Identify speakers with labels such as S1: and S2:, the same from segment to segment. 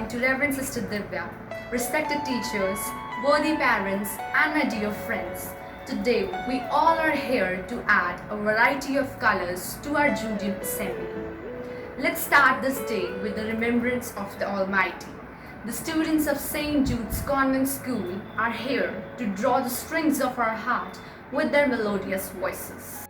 S1: morning to Reverend Sister Divya, respected teachers, worthy parents, and my dear friends. Today, we all are here to add a variety of colors to our Judean assembly. Let's start this day with the remembrance of the Almighty. The students of St. Jude's Convent School are here to draw the strings of our heart with their melodious voices.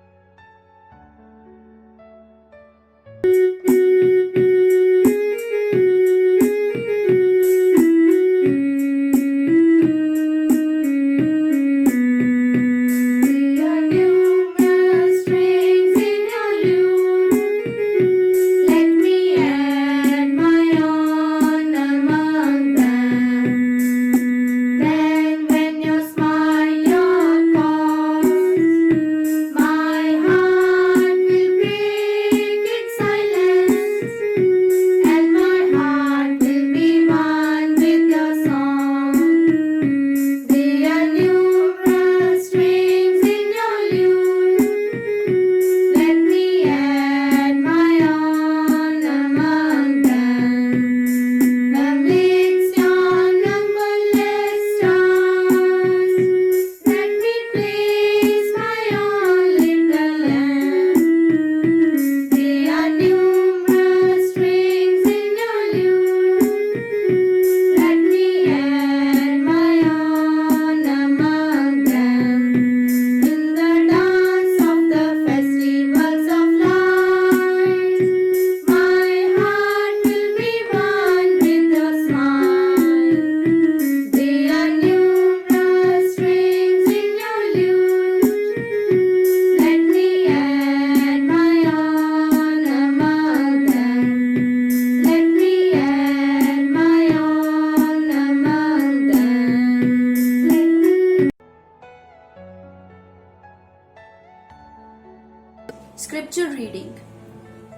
S2: Scripture reading.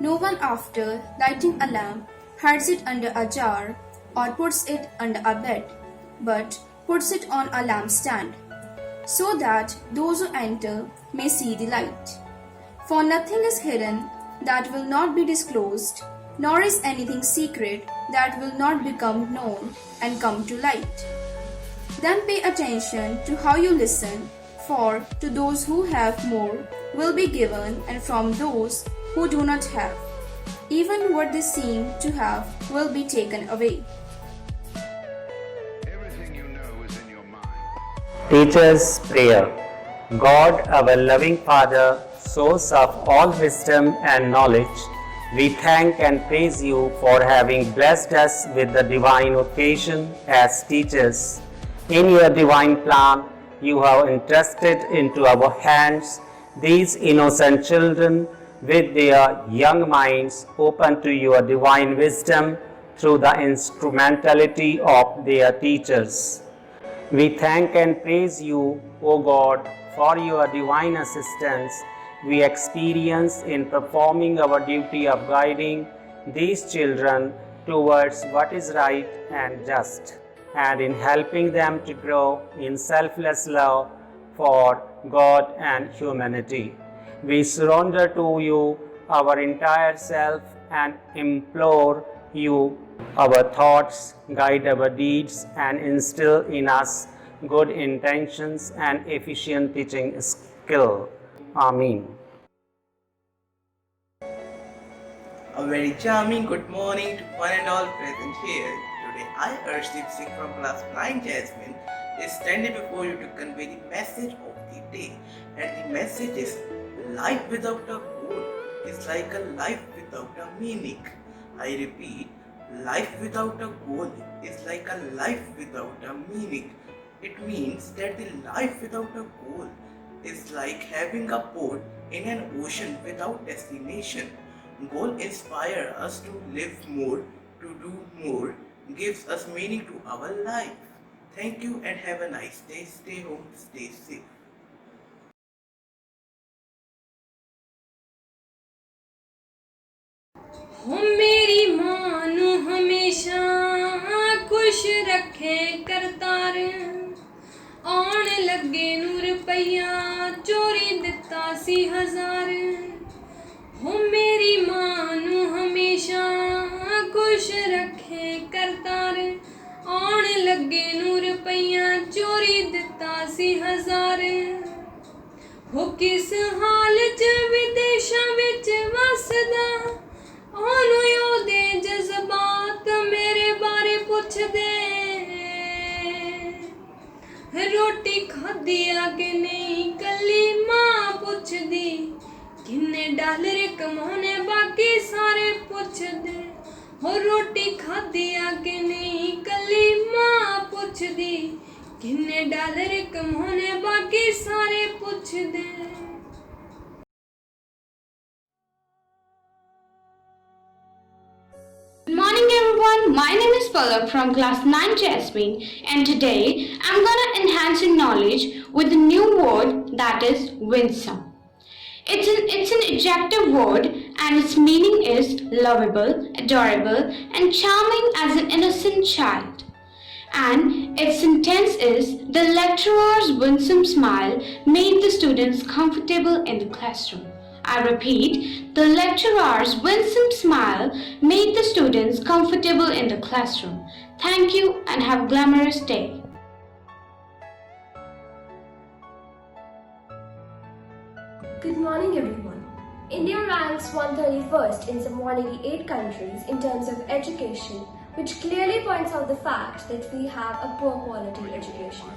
S2: No one after lighting a lamp hides it under a jar or puts it under a bed, but puts it on a lampstand, so that those who enter may see the light. For nothing is hidden that will not be disclosed, nor is anything secret that will not become known and come to light. Then pay attention to how you listen, for to those who have more will be given, and from those who do not have, even what they seem to have will be taken away.
S3: Everything you know is in your mind.
S4: Teacher's Prayer. God, our loving Father, source of all wisdom and knowledge, we thank and praise you for having blessed us with the divine occasion as teachers. In your divine plan, you have entrusted into our hands these innocent children with their young minds open to your divine wisdom through the instrumentality of their teachers. We thank and praise you, O God, for your divine assistance we experience in performing our duty of guiding these children towards what is right and just, and in helping them to grow in selfless love for God and humanity. We surrender to you our entire self and implore you our thoughts, guide our deeds, and instill in us good intentions and efficient teaching skill. Amen.
S5: A very charming good morning to one and all present here. Today I urge the sick from class 9 Jasmine is standing before you to convey the message of the day. And the message is, life without a goal is like a life without a meaning. I repeat, life without a goal is like a life without a meaning. It means that the life without a goal is like having a boat in an ocean without destination. Goal inspire us to live more, to do more, gives us meaning to our life. Thank you and have a nice day. Stay home, stay safe.
S6: हो मेरी मां नू हमेशा खुश रखे करतार आउण लगे नू रुपया चोरी दिता सी 1000 हो मेरी मां नू हमेशा खुश रखे करतार आउण लगे नूं रुपइया चोरी दिता सी हजार हो किस हाल च विदेशां विच वसदा ओनू ओहदे जज्बात मेरे बारे पुछदे रोटी खाधी आ कि नहीं कल्ली मां पुछदी किन्ने डॉलर कमाने बाकी सारे पुछदे हो रोटी खाधी आ कि नहीं कल्ली मां पुछदी किन्ने डॉलर कमाने बाकी सारे पुछदे
S7: Good morning everyone, my name is Palak from class 9 Jasmine and today I'm gonna enhance your knowledge with a new word that is winsome. It's an adjective word and its meaning is lovable, adorable and charming as an innocent child. And its sentence is the lecturer's winsome smile made the students comfortable in the classroom. I repeat, the lecturer's winsome smile made the students comfortable in the classroom. Thank you and have a glamorous day.
S8: Good morning everyone. India ranks 131st in some 188 countries in terms of education, which clearly points out the fact that we have a poor quality education.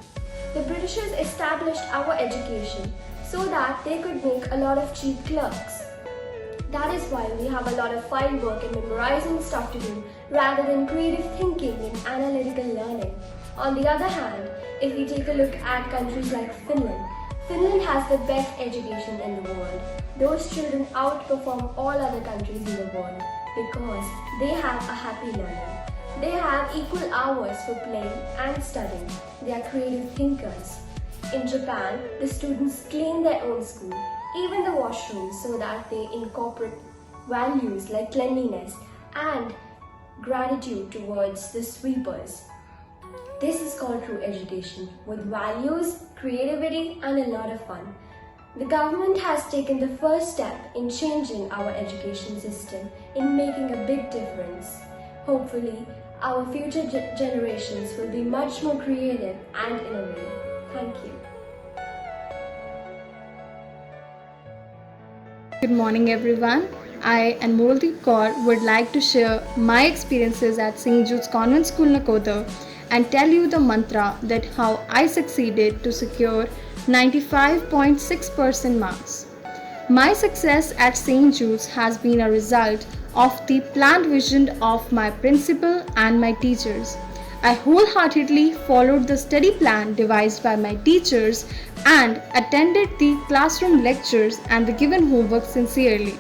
S8: The Britishers established our education so that they could make a lot of cheap clerks. That is why we have a lot of file work and memorizing stuff to do rather than creative thinking and analytical learning. On the other hand, if we take a look at countries like Finland, Finland has the best education in the world. Those children outperform all other countries in the world because they have a happy learning. They have equal hours for playing and studying. They are creative thinkers. In Japan, the students clean their own school, even the washrooms, so that they incorporate values like cleanliness and gratitude towards the sweepers. This is called true education, with values, creativity and a lot of fun. The government has taken the first step in changing our education system, in making a big difference. Hopefully, our future generations will be much more creative and innovative. Thank you.
S9: Good morning everyone. I, Anmoldeep Kaur, would like to share my experiences at St. Jude's Convent School, Nakodar, and tell you the mantra that how I succeeded to secure 95.6% marks. My success at St. Jude's has been a result of the planned vision of my principal and my teachers. I wholeheartedly followed the study plan devised by my teachers and attended the classroom lectures and the given homework sincerely.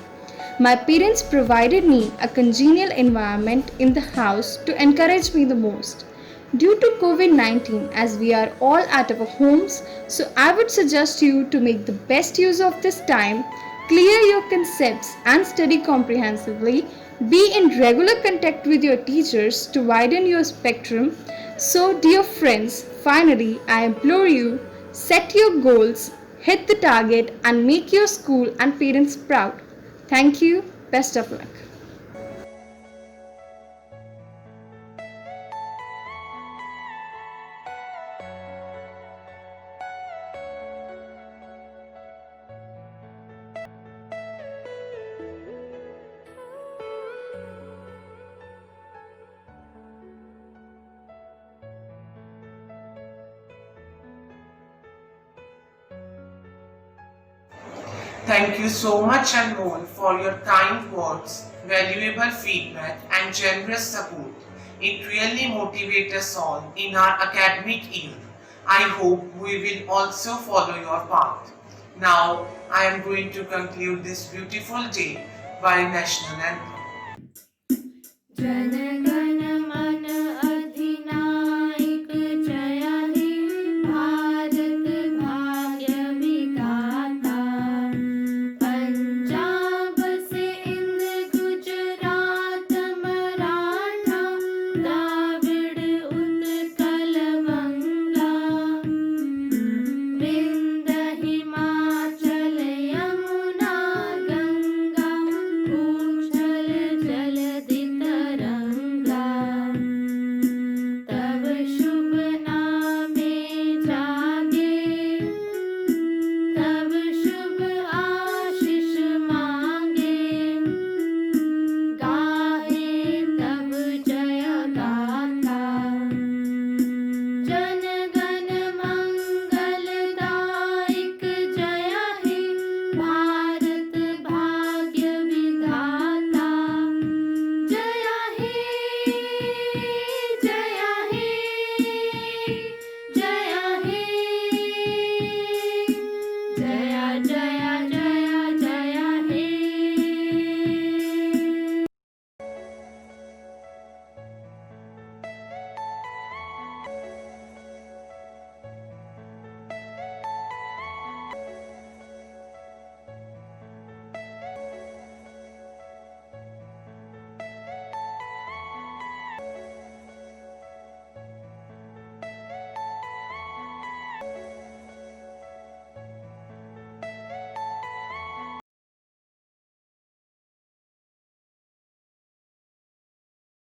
S9: My parents provided me a congenial environment in the house to encourage me the most. Due to COVID-19, as we are all at our homes, so I would suggest you to make the best use of this time, clear your concepts and study comprehensively, be in regular contact with your teachers to widen your spectrum. So dear friends, finally I implore you, set your goals, hit the target and make your school and parents proud. Thank you, best of luck.
S5: Thank you so much, Anmol, for your kind words, valuable feedback and generous support. It really motivates us all in our academic year. I hope we will also follow your path. Now, I am going to conclude this beautiful day by National Anthem.